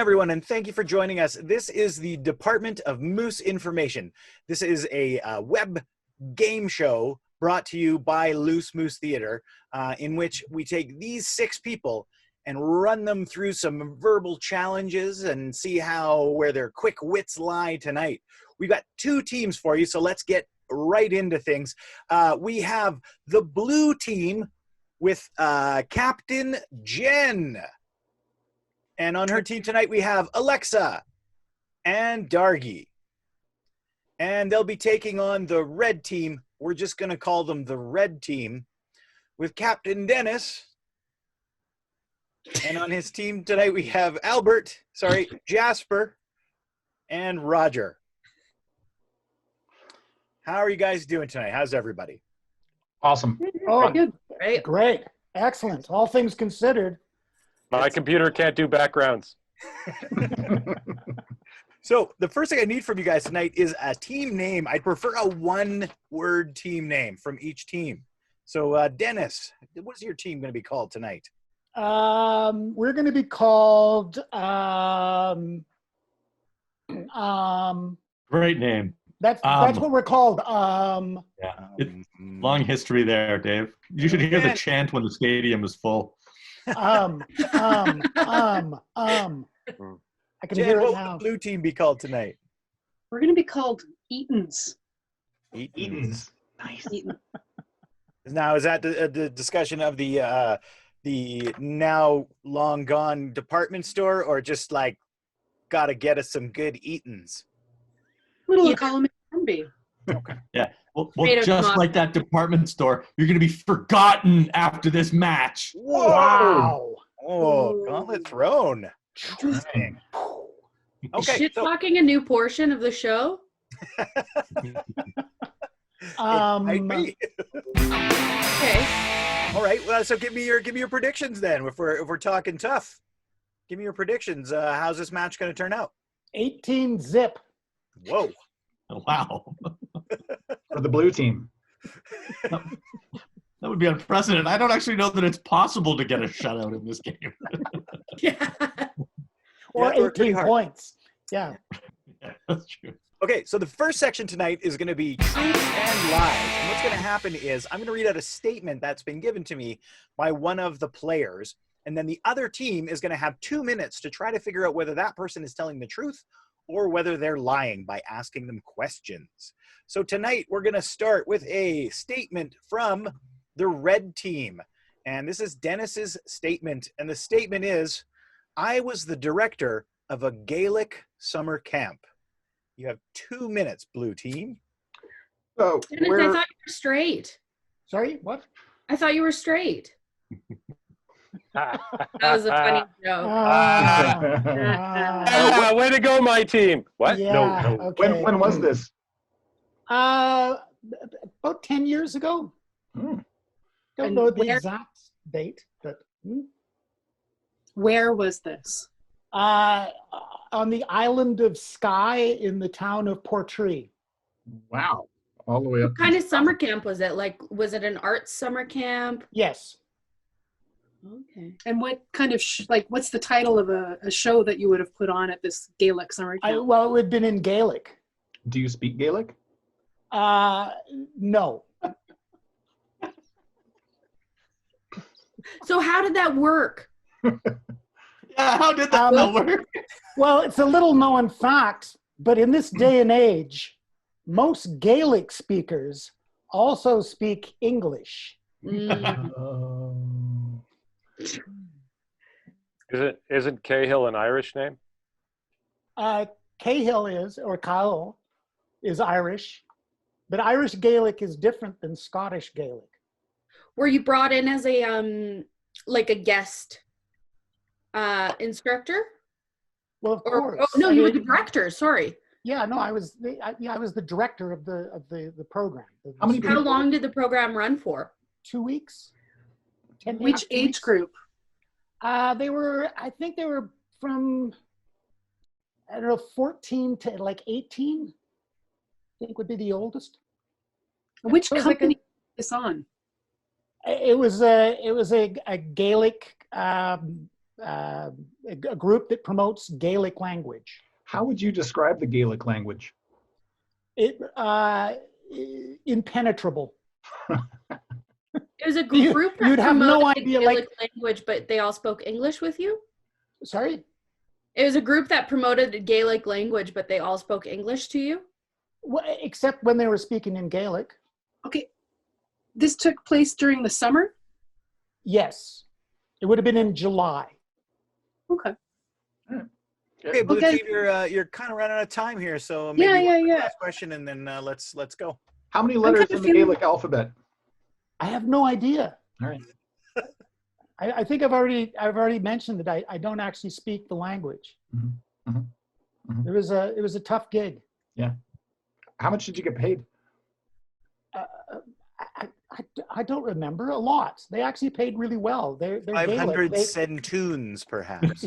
everyone, and thank you for joining us. This is the Department of Moose Information. This is a web game show brought to you by Loose Moose Theater, in which we take these 6 people and run them through some verbal challenges and see where their quick wits lie tonight. We've got 2 teams for you, so let's get right into things. We have the blue team with Captain Jen. And on her team tonight, we have Alexa and Dargie. And they'll be taking on the red team. We're just going to call them the red team with Captain Dennis. And on his team tonight, we have Jasper and Roger. How are you guys doing tonight? How's everybody? Awesome. Oh, Good. great. Excellent. All things considered. My computer can't do backgrounds. So the first thing I need from you guys tonight is a team name. I'd prefer a one-word team name from each team. So Dennis, what's your team going to be called tonight? We're going to be called Great name. that's what we're called. Long history there, Dave. You should hear the chant when the stadium is full. I can Jen, hear it what now. will the blue team be called tonight? We're going to be called EATONs. EATONs. Nice. Eaton. Now, is that the discussion of the now long gone department store, or just like gotta get us some good EATONs? Little column it can be. Yeah. Well, just like that department store, you're going to be forgotten after this match. Whoa! Wow. Oh, gauntlet thrown. Interesting. Okay, Shit talking a new portion of the show? it might be. Okay. All right. Well, so give me your predictions then. If we're talking tough, give me your predictions. How's this match going to turn out? 18-zip. Whoa. Wow. For the blue team. That would be unprecedented. I don't actually know that it's possible to get a shutout in this game. Yeah. Or Yeah, 18 points. Yeah. Yeah, that's true. Okay, so the first section tonight is going to be truths and lies. And what's going to happen is I'm going to read out a statement that's been given to me by one of the players, and then the other team is going to have 2 minutes to try to figure out whether that person is telling the truth or whether they're lying by asking them questions. So tonight we're going to start with a statement from the red team. And this is Dennis's statement. And the statement is, I was the director of a Gaelic summer camp. You have 2 minutes, blue team. So Dennis, I thought you were straight. Sorry, what? I thought you were straight. That was a funny joke. Way to go, my team. What? Yeah, No. okay. when was this? About 10 years ago. Don't And know the where- exact date, but Where was this? on the island of Skye in the town of Portree. Wow. All the way up. What kind of summer camp was it? Like, was it an arts summer camp? Yes. Okay. And what kind of, what's the title of a show that you would have put on at this Gaelic summer camp? Well, it would have been in Gaelic. Do you speak Gaelic? No. So how did that work? Yeah, how did that work? Well, it's a little known fact, but in this day and age, most Gaelic speakers also speak English. Isn't Cahill an Irish name? Cahill or Kyle is Irish, but Irish Gaelic is different than Scottish Gaelic. Were you brought in as a like a guest instructor? Well, of course. Oh no, you were the director. Sorry. Yeah, no, I was the director of the program. How long did the program run for? 2 weeks. 10 Which age group? I think they were from, I don't know, 14 to like 18. I think would be the oldest. Which So it was company like is this on? It was a Gaelic a group that promotes Gaelic language. How would you describe the Gaelic language? Impenetrable. It was a group that You'd have no promoted idea, Gaelic language, but they all spoke English with you? Sorry? It was a group that promoted Gaelic language, but they all spoke English to you? Well, except when they were speaking in Gaelic. Okay. This took place during the summer? Yes. It would have been in July. Okay. Okay, Blue Okay. Team, you're kind of running out of time here, so maybe one last question, and then let's go. How many letters in the Gaelic alphabet? I have no idea. All right. I think I've already mentioned that I don't actually speak the language. Mm-hmm. Mm-hmm. Mm-hmm. It was a tough gig. Yeah. How much did you get paid? I don't remember. A lot. They actually paid really well. They're 500 Gaelic. centunes, perhaps.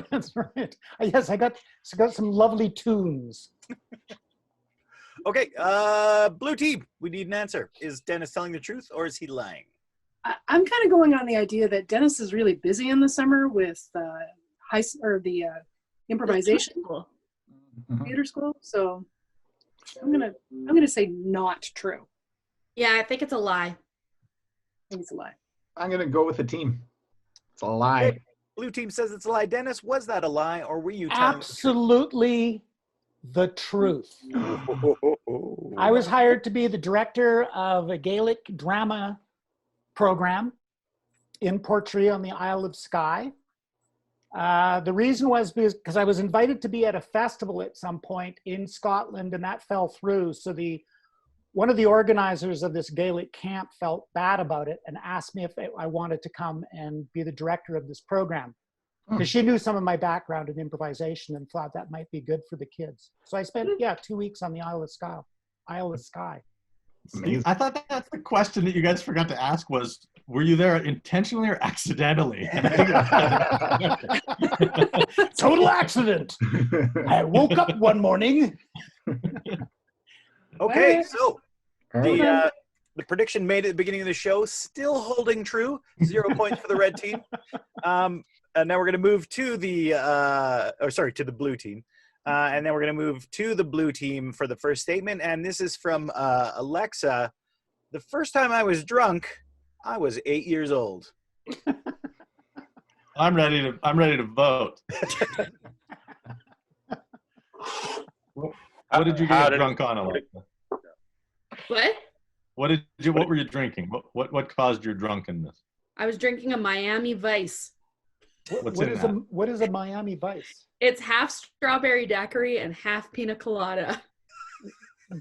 That's right. Yes, I got some lovely tunes. Okay, Blue Team, we need an answer. Is Dennis telling the truth, or is he lying? I'm kind of going on the idea that Dennis is really busy in the summer with improvisation theater school. So I'm gonna say not true. Yeah, I think it's a lie. I think it's a lie. I'm going to go with the team. It's a lie. Okay. Blue Team says it's a lie. Dennis, was that a lie, or were you telling Absolutely the truth. I was hired to be the director of a Gaelic drama program in Portree on the Isle of Skye. The reason was because I was invited to be at a festival at some point in Scotland, and that fell through. So one of the organizers of this Gaelic camp felt bad about it and asked me if I wanted to come and be the director of this program. Because she knew some of my background in improvisation and thought that might be good for the kids. So I spent, 2 weeks on the Isle of Skye. Amazing. I thought that's the question that you guys forgot to ask was, were you there intentionally or accidentally? Total accident. I woke up one morning. Okay, so the prediction made at the beginning of the show still holding true. 0 points for the red team. And now we're going to move to to the blue team. And then we're going to move to the blue team for the first statement. And this is from Alexa. The first time I was drunk, I was 8 years old. I'm ready to vote. What did you get drunk on, Alexa? What? What were you drinking? What caused your drunkenness? I was drinking a Miami Vice. What is a Miami Vice? It's half strawberry daiquiri and half pina colada.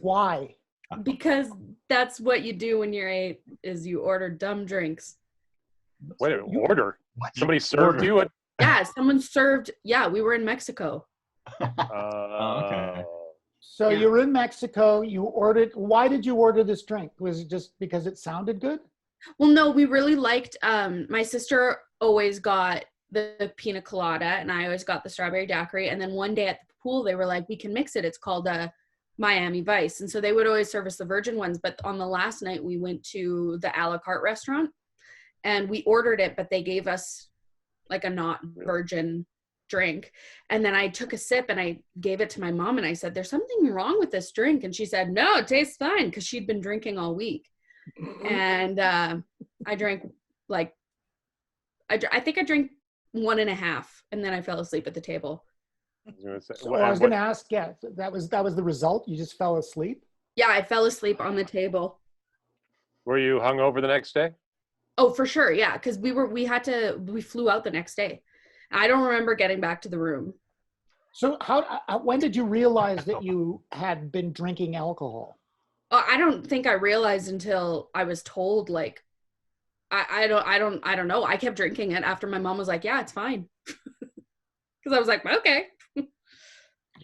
Why? Because that's what you do when you're 8, is you order dumb drinks. Wait a minute, order? Somebody served you it? Yeah, someone served. Yeah, we were in Mexico. Okay. So Yeah. you were in Mexico, you ordered, why did you order this drink? Was it just because it sounded good? Well, no, we really liked, my sister always got the pina colada and I always got the strawberry daiquiri. And then one day at the pool, they were like, we can mix it. It's called a Miami Vice. And so they would always serve us the virgin ones. But on the last night, we went to the a la carte restaurant and we ordered it, but they gave us like a not virgin drink. And then I took a sip and I gave it to my mom and I said, there's something wrong with this drink. And she said, no, it tastes fine, because she'd been drinking all week. And I drank like, I think I drank 1.5 and then I fell asleep at the table. So I was going to ask, that was the result? You just fell asleep? Yeah, I fell asleep on the table. Were you hungover the next day? Oh, for sure. Yeah. Cause we flew out the next day. I don't remember getting back to the room. So when did you realize that you had been drinking alcohol? I don't think I realized until I was told, like, I don't know. I kept drinking it after my mom was like, yeah, it's fine. Cause I was like, okay.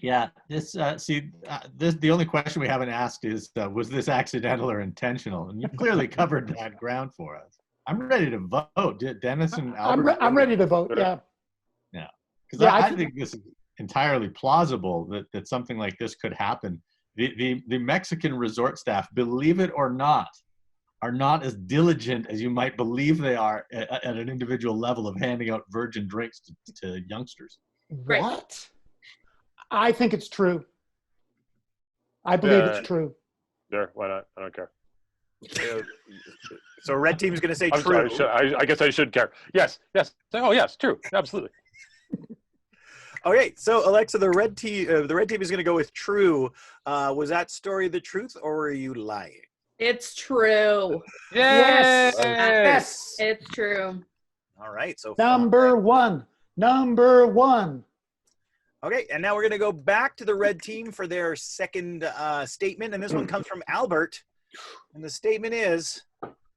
Yeah, the only question we haven't asked is, was this accidental or intentional? And you clearly covered that ground for us. I'm ready to vote. Dennis and Albert. I'm ready to vote. Yeah. Yeah, because I think this is entirely plausible that something like this could happen. The Mexican resort staff, believe it or not, are not as diligent as you might believe they are at an individual level of handing out virgin drinks to youngsters. Right. What? I think it's true. I believe it's true. There, why not? I don't care. So red team's going to say I'm true. sorry, I guess I should care. Yes. Oh, yes, true. Absolutely. Okay, so Alexa, the red team is going to go with true. Was that story the truth, or were you lying? It's true. Yes. Yay! Yes. It's true. All right, so Number one. Okay, and now we're going to go back to the red team for their second statement, and this one comes from Albert. And the statement is,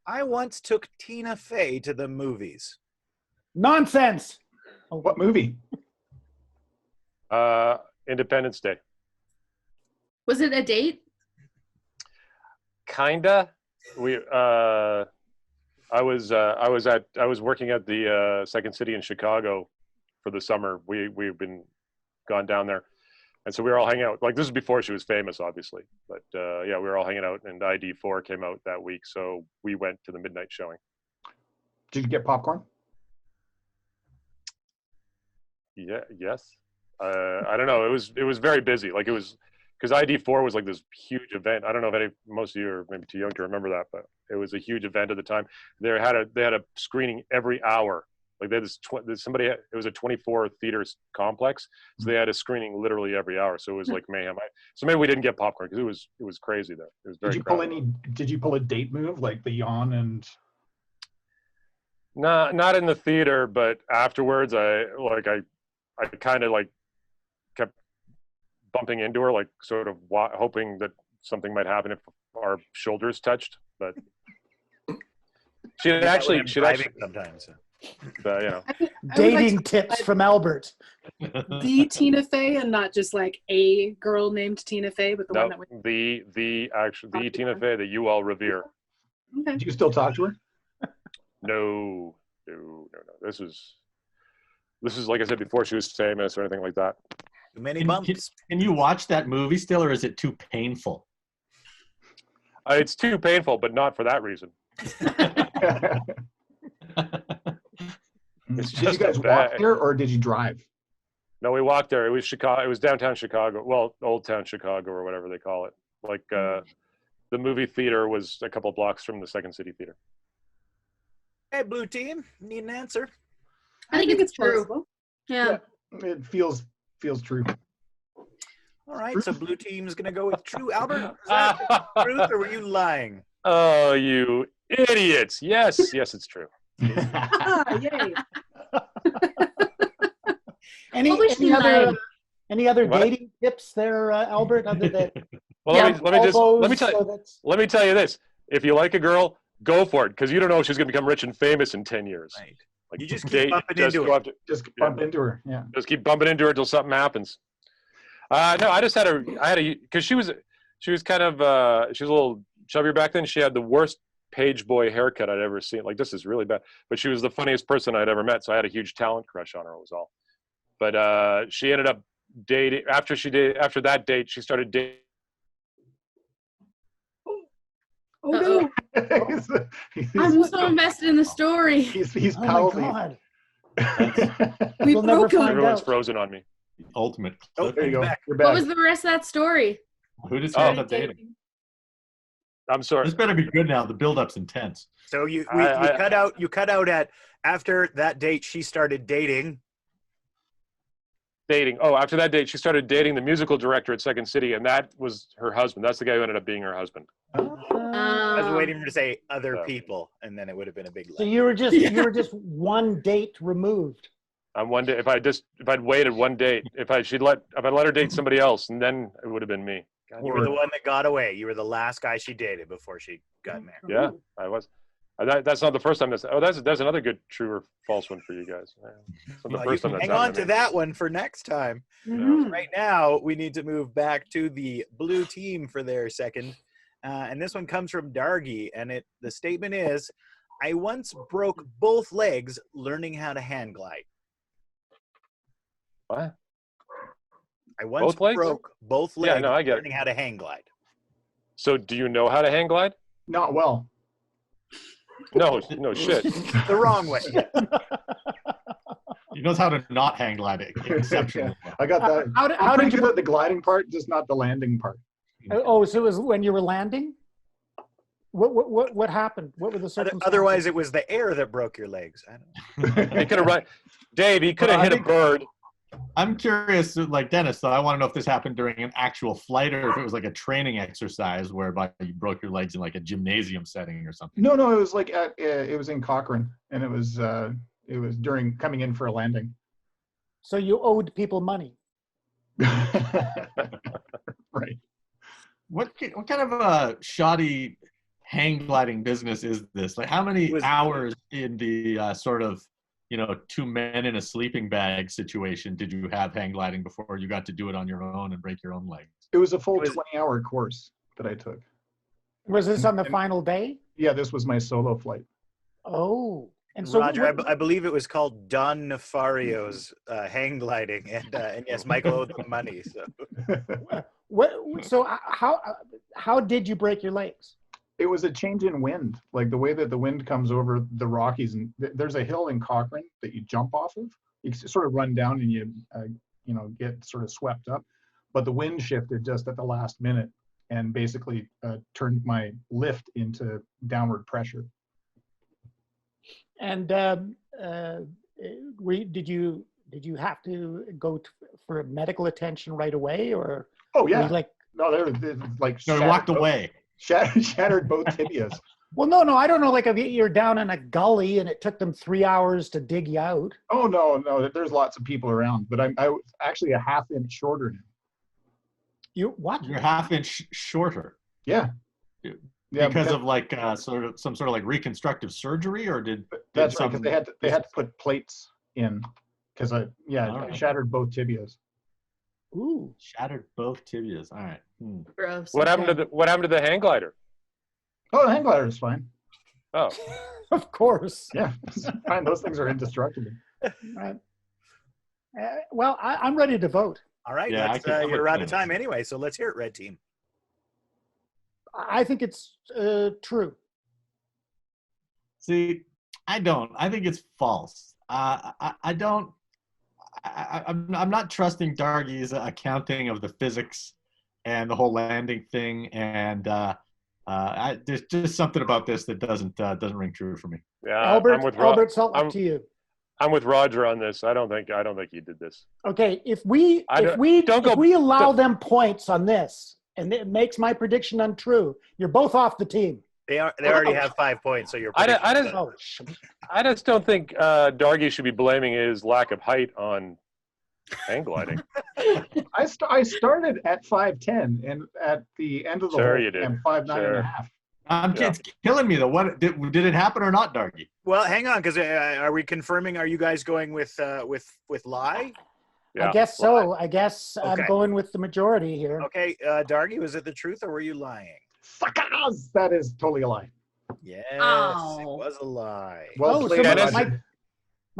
I once took Tina Fey to the movies. Nonsense. What movie? Independence Day. Was it a date? Kinda. I was working at the Second City in Chicago for the summer. We've been gone down there, and so we were all hanging out. Like, this is before she was famous, obviously, but yeah, we were all hanging out, and ID4 came out that week, so we went to the midnight showing. Did you get popcorn? Yeah. Yes. I don't know. It was very busy. Like, it was because ID4 was like this huge event. I don't know if most of you are maybe too young to remember that, but it was a huge event at the time. They had a screening every hour. Like, they had it was a 24 theaters complex, so they had a screening literally every hour. So it was like mayhem. So maybe we didn't get popcorn because it was crazy there. It was very. Did you pull a date move like the yawn and? No, not in the theater, but afterwards, I kind of like kept bumping into her, like sort of hoping that something might happen if our shoulders touched. But she'd actually sometimes. You know. Dating tips from Albert. The Tina Fey, and not just like a girl named Tina Fey, but the one that we. The Tina Fey that you all revere. Okay. Do you still talk to her? No. This is like I said before, she was famous or anything like that. Too many bumps. Can you watch that movie still, or is it too painful? It's too painful, but not for that reason. Did you guys walk there or did you drive? No, we walked there. It was Chicago. It was downtown Chicago. Well, Old Town Chicago or whatever they call it. Like the movie theater was a couple blocks from the Second City Theater. Hey, blue team, need an answer? I think it's true. possible. Yeah. It feels true. All right, so blue team's going to go with true. Albert, is that the truth, or were you lying? Oh, you idiots. Yes, it's true. Yay. Any other What? dating tips there, Albert? Other than Well, let me tell you this. If you like a girl, go for it, because you don't know if she's going to become rich and famous in 10 years. Right. Like, you just keep bumping into her. Just bump into her. Yeah. Just keep bumping into her until something happens. No, I had because she was kind of she was a little chubbier back then. She had the worst page boy haircut I'd ever seen. Like, this is really bad. But she was the funniest person I'd ever met, so I had a huge talent crush on her, was all. But she ended up dating after that date. She started dating. Oh no! I'm so invested in the story. He's oh my palsy. God. We We'll never broke him. find Everyone's out. frozen on me. Ultimate. Oh, There you go. back. You're back. What was the rest of that story? Who does he end up dating? I'm sorry. This better be good now. The build-up's intense. So you I- cut out at after that date she started dating. Dating. Oh, after that date, she started dating the musical director at Second City, and that was her husband. That's the guy who ended up being her husband. I was waiting for her to say other Yeah. people, and then it would have been a big. So lie. you were just one date removed. On one day, if I'd waited one date, if I'd let her date somebody else, and then it would have been me. God, You were the one that got away. You were the last guy she dated before she got married. yeah, I was. That's not the first time. That's another good true or false one for you guys. It's not the Well, you first can time that's hang on happened to me. that one for next time. Mhm. Right now, we need to move back to the blue team for their second. And this one comes from Dargie. And the statement is, I once broke both legs learning how to hang glide. What? I once Both legs? broke both legs Yeah, no, I get it. learning how to hang glide. So, do you know how to hang glide? Not well. No, shit. The wrong way. He knows how to not hang glide exceptionally. Yeah, I got that. How I'm pretty did you? good at the gliding part, just not the landing part. Oh, so it was when you were landing. What happened? What were the circumstances? Otherwise, it was the air that broke your legs. I don't know. He could have run. Dave, he could have hit a bird. I'm curious, like Dennis, though, I want to know if this happened during an actual flight or if it was like a training exercise whereby you broke your legs in like a gymnasium setting or something. No, it was like it was in Cochrane, and it was during coming in for a landing. So you owed people money. Right. What kind of a shoddy hang gliding business is this? Like, how many hours in the sort of, two men in a sleeping bag situation did you have hang gliding before you got to do it on your own and break your own legs? It was a full 20-hour course that I took. Was this on the final day? Yeah, this was my solo flight. Oh, and so Roger, I believe it was called Don Nefario's hang gliding, and yes, Michael owed them money. So So how did you break your legs? It was a change in wind, like the way that the wind comes over the Rockies, and there's a hill in Cochrane that you jump off of. You sort of run down and you get sort of swept up, but the wind shifted just at the last minute and basically turned my lift into downward pressure. And did you have to go for medical attention right away, or? Oh yeah, No, he walked away. Shattered both tibias. Well, no, I don't know. Like if you're down in a gully and it took them 3 hours to dig you out. Oh no, there's lots of people around, but I was actually a half inch shorter now. You're half inch shorter. Yeah. Yeah, because of like some sort of like reconstructive surgery, or that's right? Because they had to put plates in because I shattered both tibias. Ooh, shattered both tibias. All right. Gross. What happened to the hang glider? Oh, the hang glider is fine. Oh, of course. Yeah, fine. Those things are indestructible. Right. Well, I'm ready to vote. All right, yeah, you're out of time anyway, so let's hear it, Red Team. I think it's true. See, I don't. I think it's false. I don't. I'm not trusting Dargie's accounting of the physics and the whole landing thing, and there's just something about this that doesn't ring true for me. Yeah, Albert, it's up to you. I'm with Roger on this. I don't think he did this. Okay, if we allow them points on this, and it makes my prediction untrue, you're both off the team. They already have 5 points, so you're. I just don't think Dargie should be blaming his lack of height on hang gliding. I started at 5'10", and at the end of the hole, I'm 5'9.5". It's killing me though. What did it happen or not, Dargie? Well, hang on, because are we confirming? Are you guys going with lie? Yeah. I guess so. I guess okay. I'm going with the majority here. Okay, Dargie, was it the truth or were you lying? Suckers! That is totally a lie. Yes, it was a lie. Well, Dennis,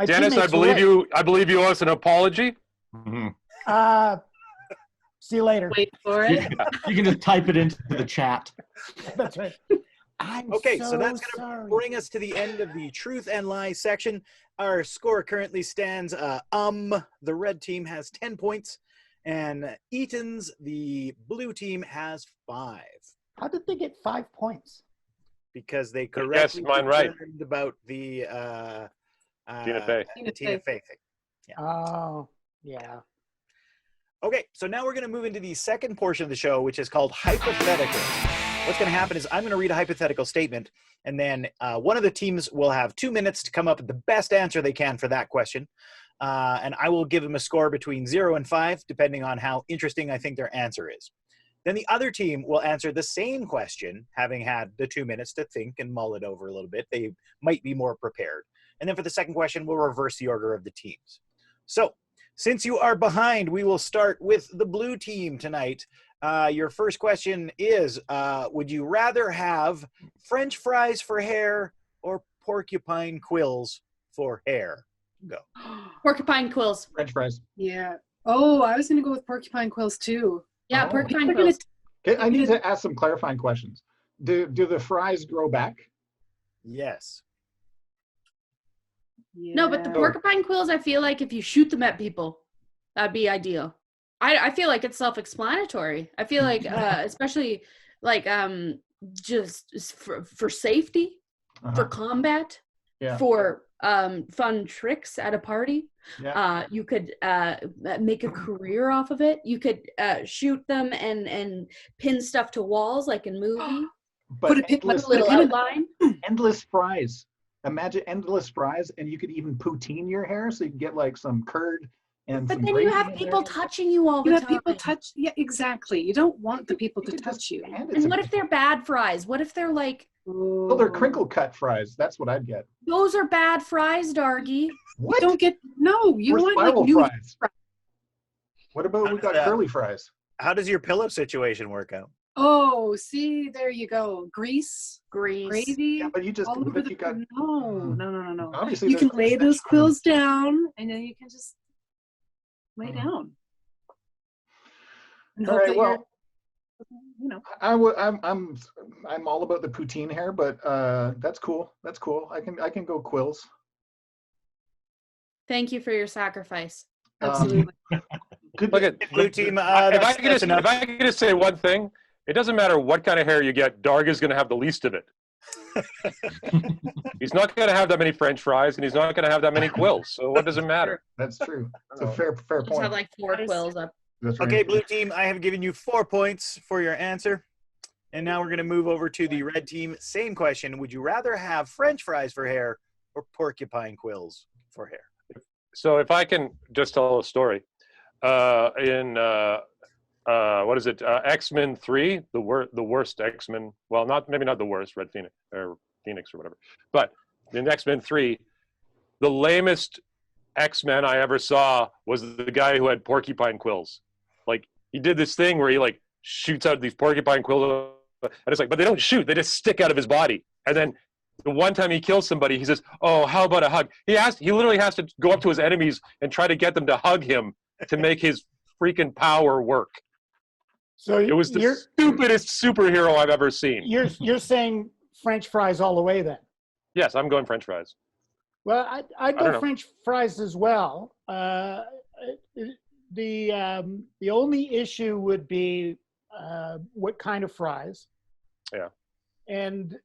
Dennis, I believe you owe us an apology. Mm-hmm. See you later. Wait for it. You can just type it into the chat. That's right. So that's going to bring us to the end of the truth and lie section. Our score currently stands, the red team has 10 points, and EATON's, the blue team, has 5. How did they get 5 points? Because they correctly learned about the Tina Fey thing. Yeah. Oh, yeah. Okay, so now we're going to move into the second portion of the show, which is called hypothetical. What's going to happen is I'm going to read a hypothetical statement, and then one of the teams will have 2 minutes to come up with the best answer they can for that question. And I will give them a score between 0 and 5, depending on how interesting I think their answer is. Then the other team will answer the same question, having had the 2 minutes to think and mull it over a little bit. They might be more prepared. And then for the second question, we'll reverse the order of the teams. So since you are behind, we will start with the blue team tonight. Your first question is, would you rather have French fries for hair or porcupine quills for hair? Go. Porcupine quills. French fries. Yeah. Oh, I was going to go with porcupine quills too. Yeah, porcupine quills. I need to ask some clarifying questions. Do the fries grow back? Yes. No, but the Yeah. porcupine quills, I feel like if you shoot them at people, that'd be ideal. I feel like it's self-explanatory. I feel like, especially like just for safety, for combat, Yeah. for fun tricks at a party. Yeah. You could make a career off of it. You could shoot them and pin stuff to walls like in movie. But Put a endless, little outline. endless fries. Imagine endless fries, and you could even poutine your hair, so you can get like some curd and But some then you gravy have in people there. touching you all You the have time. people touch. Yeah, exactly. You don't want the people to could touch just you. hand it And to what me. if they're bad fries? What if they're like, Well, they're crinkle cut fries. That's what I'd get. those are bad fries, Dargie? What? Don't get no. You Or want like spiral new fries. What about we got Yeah. curly fries? How does your pillow situation work out? Oh, see, there you go. Grease, Grease. gravy, Yeah, but you just all what over if the. you got No. obviously You there's can no lay those extension on them. quills down, and then you can just lay down. And All hope right, that well, you know. I'm all about the poutine hair, but that's cool. That's cool. I can go quills. Thank you for your sacrifice. Absolutely. Good. Look at Blue team, if I that's could just enough. if I could just say one thing, it doesn't matter what kind of hair you get. Dargie's going to have the least of it. He's not going to have that many French fries, and he's not going to have that many quills. So what does it matter? That's true. It's a fair Just have point. like 4 quills up. That's right. Okay, blue team, I have given you 4 points for your answer. And now we're going to move over to the red team. Same question. Would you rather have French fries for hair or porcupine quills for hair? So if I can just tell a story, in what is it? X-Men 3, the worst X-Men. Well, maybe not the worst, Red Phoenix or whatever. But in X-Men 3, the lamest X-Men I ever saw was the guy who had porcupine quills. Like he did this thing where he like shoots out these porcupine quills, and it's like, but they don't shoot; they just stick out of his body. And then the one time he kills somebody, he says, "Oh, how about a hug?" He literally has to go up to his enemies and try to get them to hug him to make his freaking power work. So It was the stupidest superhero I've ever seen. you're saying French fries all the way then? Yes, I'm going French fries. Well, I'd don't go know. French fries as well. The only issue would be what kind of fries. Yeah. And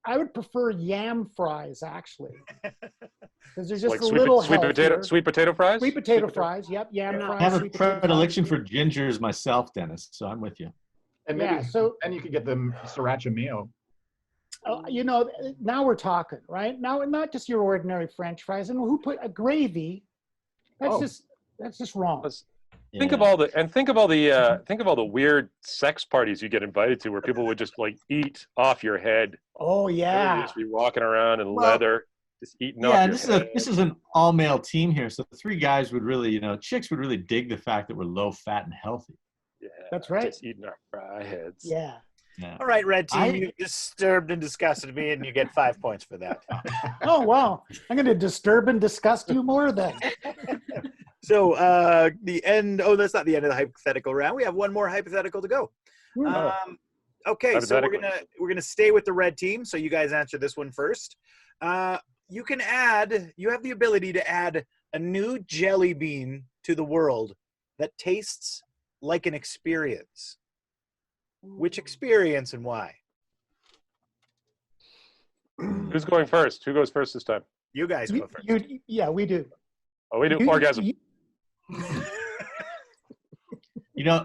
I would prefer yam fries actually, because they're just Like a little sweet healthier. sweet potato fries. Sweet potato fries. Yep, yam Yeah. fries. I have a sweet potato predilection fries. for gingers myself, Dennis, so I'm with you. And maybe Yeah, so and you could get the sriracha mayo. you know, now we're talking, right? Now not just your ordinary French fries, and who put a gravy? That's Oh. just wrong. Let's- Think of all the weird sex parties you get invited to, where people would just like eat off your head. Oh You'd yeah. just be walking around in Well, leather, just eating off Yeah, your head. this is an all male team here, so the 3 guys would really, chicks would really dig the fact that we're low fat and healthy. Yeah, That's right. Just eating our fry heads. Yeah. Yeah. All right, red team, I- you disturbed and disgusted me, and you get 5 points for that. Oh wow. I'm going to disturb and disgust you more then. So the end. Oh, that's not the end of the hypothetical round. We have one more hypothetical to go. Okay, so we're gonna stay with the red team. So you guys answer this one first. You have the ability to add a new jelly bean to the world that tastes like an experience. Which experience and why? Who's going first? Who goes first this time? You guys go first. Yeah, we do. Oh, we do orgasm.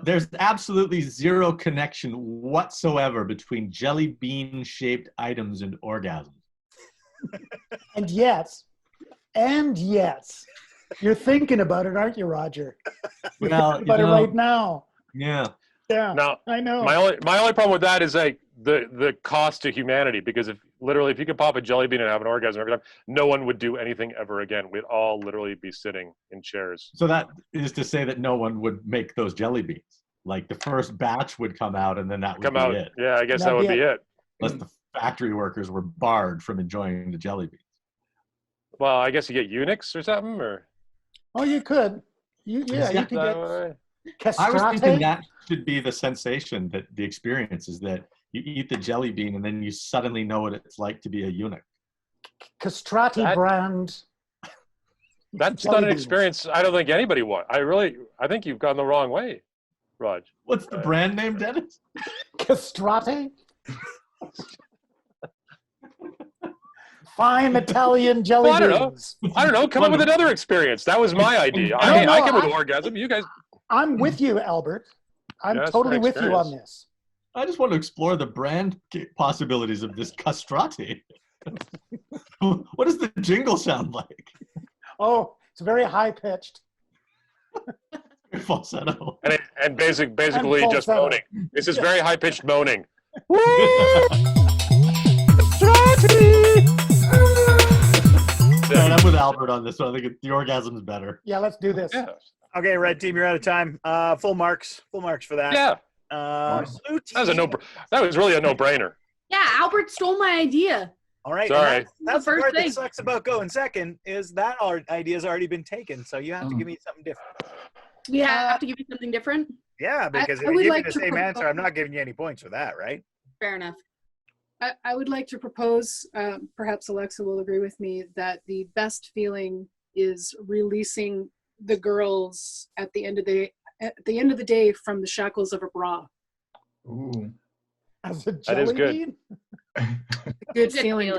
There's absolutely zero connection whatsoever between jelly bean shaped items and orgasm. And yes, you're thinking about it, aren't you, Roger? You're Well, thinking about it right now. Yeah. Yeah, Now, I know. my only problem with that is like the cost to humanity, because if you could pop a jelly bean and have an orgasm every time, no one would do anything ever again. We'd all literally be sitting in chairs. So that is to say that no one would make those jelly beans. Like the first batch would come out and then that would Come be out. it. Yeah, I guess that would be it. Unless the factory workers were barred from enjoying the jelly beans. Well, I guess you get eunuchs or something, or Oh, you could. You could Is get that way? I was thinking castrate. that should be the sensation, that the experience is that you eat the jelly bean and then you suddenly know what it's like to be a eunuch. Castrati That- brand. That's jelly not an beans. experience I don't think anybody wants. I think you've gone the wrong way, Raj. What's the brand name, Dennis? Castrati? Fine Italian jelly Well, I don't know. beans. I don't know. Come up with another experience. That was my idea. No, I came with orgasm. You guys. I'm with you, Albert. I'm Yeah, that's totally my with you on experience. this. I just want to explore the brand possibilities of this castrati. What does the jingle sound like? Oh, it's very high pitched. Falsetto. And basically And just falsetto. moaning. This is very high pitched moaning. Yeah, I'm with Albert on this one. I think the orgasm's better. Yeah, let's do this. Yeah. Okay, red team, you're out of time. Full marks for that. Yeah. Blue team. That was really a no brainer. Yeah, Albert stole my idea. All right. Sorry. and That's the first part thing. that sucks about going second is that our idea's already been taken. So you have to give me something different. We have to give you something different. Yeah, because if I you would give me like the to same propose- answer, I'm not giving you any points for that, right? Fair enough. I would like to propose, perhaps Alexa will agree with me, that the best feeling is releasing the girls at the end of the day from the shackles of a bra. Ooh. As a That is jelly good. bean? Good feeling.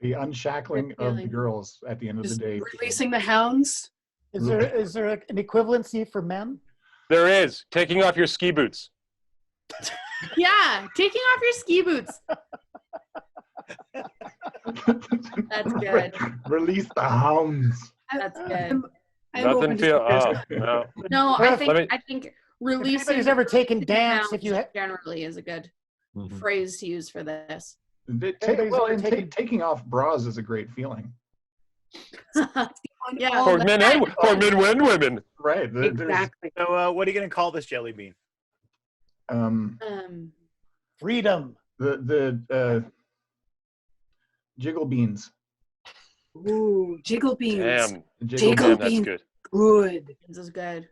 The unshackling Good of the feeling. girls at the end of the Just day. releasing the hounds. Is there an equivalency for men? There is taking off your ski boots. Yeah, taking off your ski boots. That's good. Release the hounds. That's good. I'm Nothing open to feel. suggestions. Oh, no. No, Let I think releasing anybody's ever taken dance, if you generally is a good Mhm. phrase to use for this. Anybody's ever And taken- taking off bras is a great feeling. Yeah. For men and women. Right. There's, Exactly. So what are you going to call this jelly bean? freedom. the jiggle beans. Ooh, jiggle beans. Damn. Jiggle Damn, that's beans. good. Good. This is good.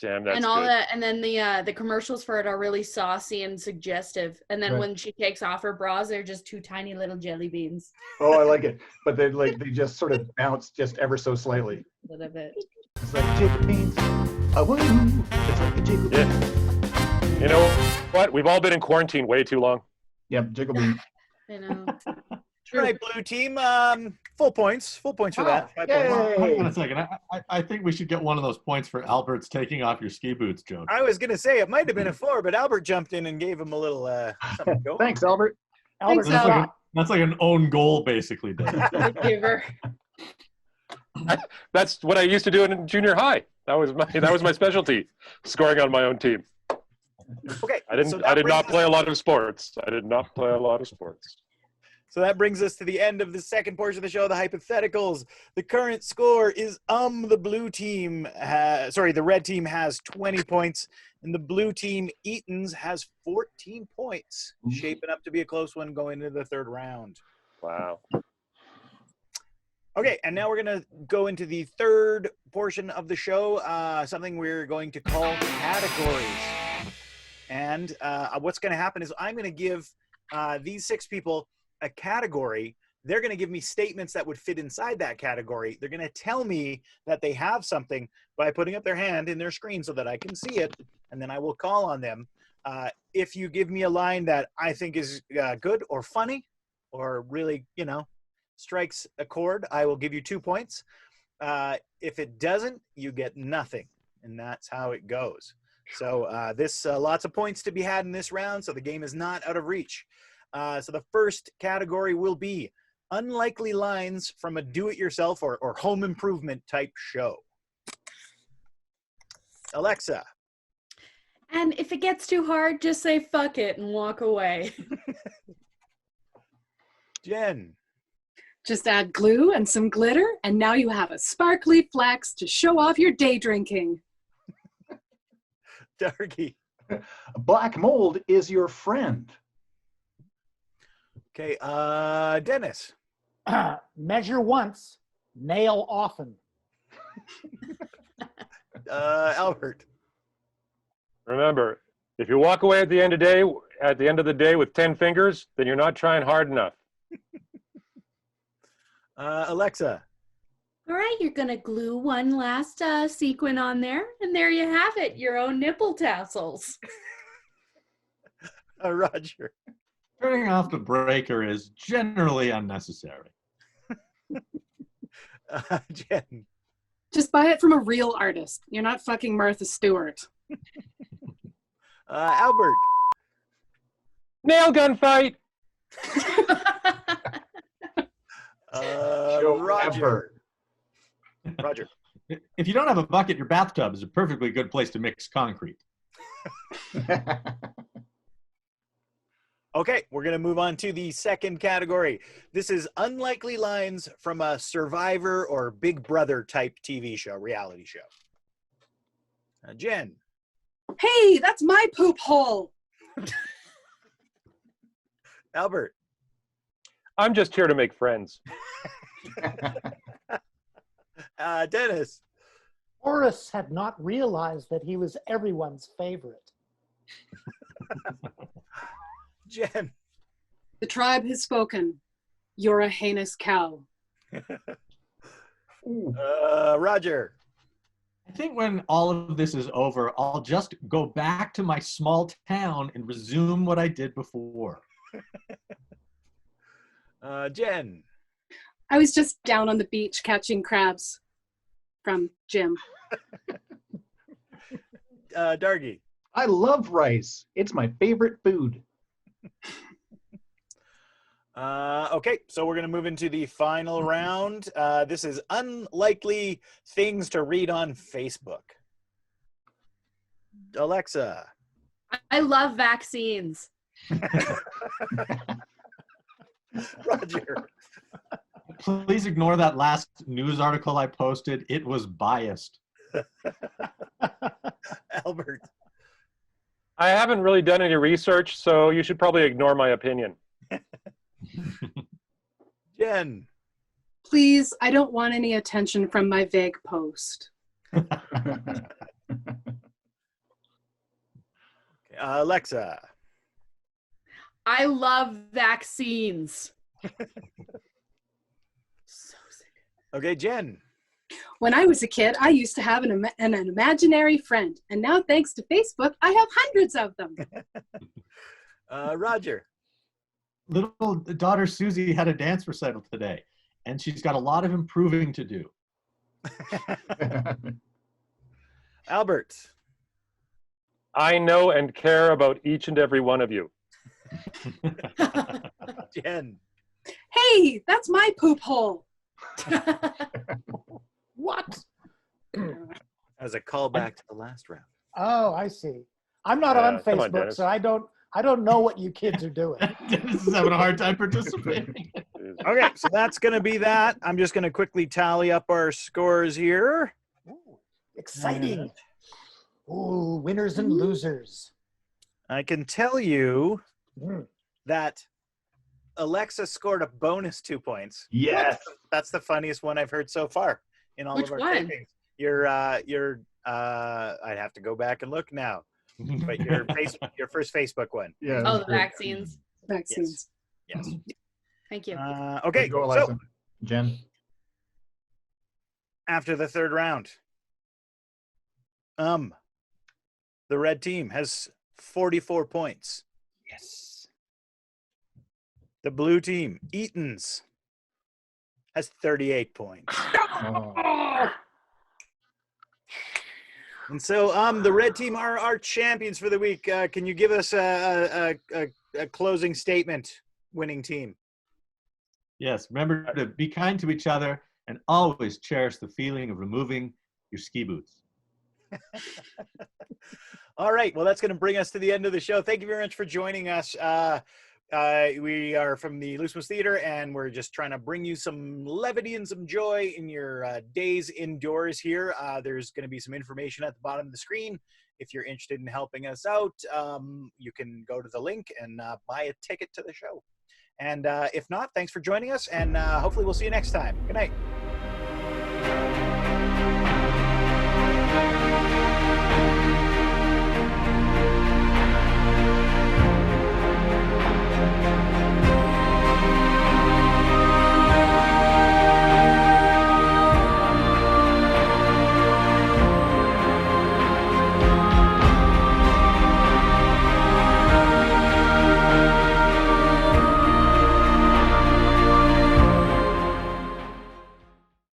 Damn, that's And all good. that, and then the commercials for it are really saucy and suggestive. And then Right. when she takes off her bras, they're just two tiny little jelly beans. Oh, I like it. But they just sort of bounce just ever so slightly. A little bit. It's like jiggle beans. Oh, woo. It's like the jiggle beans. Yeah. You know what? We've all been in quarantine way too long. Yep, jiggle beans. I know. All right, blue team. Full points for that. 5 points. Hang on Yay. a second. I think we should get one of those points for Albert's taking off your ski boots joke. I was gonna say it might have been a 4, but Albert jumped in and gave him a little something to go on. Thanks, Albert. Albert, Thanks, stop. That's like an own goal, basically. Dennis. Giver. That's what I used to do in junior high. That was my specialty, scoring on my own team. Okay. I so didn't. that I did brings not us- play a lot of sports. I did not play a lot of sports. So that brings us to the end of the second portion of the show, the hypotheticals. The current score is the blue team, the red team has 20 points, and the blue team, Eaton's, has 14 points, shaping up to be a close one going into the third round. Wow. Okay, and now we're going to go into the third portion of the show, something we're going to call categories. And what's going to happen is I'm going to give these 6 people a category. They're going to give me statements that would fit inside that category. They're going to tell me that they have something by putting up their hand in their screen so that I can see it, and then I will call on them. If you give me a line that I think is good or funny or really, strikes a chord, I will give you 2 points. If it doesn't, you get nothing, and that's how it goes. So this lots of points to be had in this round, so the game is not out of reach. So the first category will be unlikely lines from a do-it-yourself or home improvement type show. Alexa. And if it gets too hard, just say fuck it and walk away. Jen. Just add glue and some glitter, and now you have a sparkly flax to show off your day drinking. Dargie. Black mold is your friend. Okay, Dennis. Measure once, nail often. Albert. Remember, if you walk away at the end of the day at the end of the day with 10 fingers, then you're not trying hard enough. Alexa. All right, you're gonna glue one last sequin on there, and there you have it, your own nipple tassels. Roger. Turning off the breaker is generally unnecessary. Jen. Just buy it from a real artist. You're not fucking Martha Stewart. Albert. Nail gun fight. Roger. Roger. If you don't have a bucket, your bathtub is a perfectly good place to mix concrete. Okay, we're going to move on to the second category. This is unlikely lines from a Survivor or Big Brother type TV show, reality show. Jen. Hey, that's my poop hole. Albert. I'm just here to make friends. Dennis. Horace had not realized that he was everyone's favorite. Jen. The tribe has spoken. You're a heinous cow. Roger. I think when all of this is over, I'll just go back to my small town and resume what I did before. Jen. I was just down on the beach catching crabs from Jim. Dargie. I love rice. It's my favorite food. Okay, so we're going to move into the final round. This is unlikely things to read on Facebook. Alexa. I love vaccines. Roger. Please ignore that last news article I posted. It was biased. Albert. I haven't really done any research, so you should probably ignore my opinion. Jen. Please, I don't want any attention from my vague post. Alexa. I love vaccines. So sick. Okay, Jen. When I was a kid, I used to have an imaginary friend. And now, thanks to Facebook, I have hundreds of them. Roger. Little daughter Susie had a dance recital today, and she's got a lot of improving to do. Albert. I know and care about each and every one of you. Jen. Hey, that's my poop hole. What? As a callback to the last round. Oh, I see. I'm not on come on, Facebook, Dennis. so I don't know what you kids are doing. Dennis is having a hard time participating. Okay, so that's going to be that. I'm just going to quickly tally up our scores here. Ooh, exciting. Ooh, winners and losers. I can tell you Mm. that Alexa scored a bonus 2 points. Yes. That's the funniest one I've heard so far in all Which of our one? tapings. I'd have to go back and look now, but your first Facebook one. Yeah. Oh, the vaccines. Vaccines. Yes. Thank you. Okay, Go, so Alexa. Jen. after the third round, the red team has 44 points. Yes. The blue team, Eaton's, has 38 points. Oh. And so the red team are our champions for the week. Can you give us a closing statement, winning team? Yes, remember to be kind to each other and always cherish the feeling of removing your ski boots. All right. Well, that's going to bring us to the end of the show. Thank you very much for joining us. We are from the Loose Moose Theater, and we're just trying to bring you some levity and some joy in your days indoors here. There's going to be some information at the bottom of the screen. If you're interested in helping us out, you can go to the link and buy a ticket to the show. And if not, thanks for joining us, and hopefully we'll see you next time. Good night.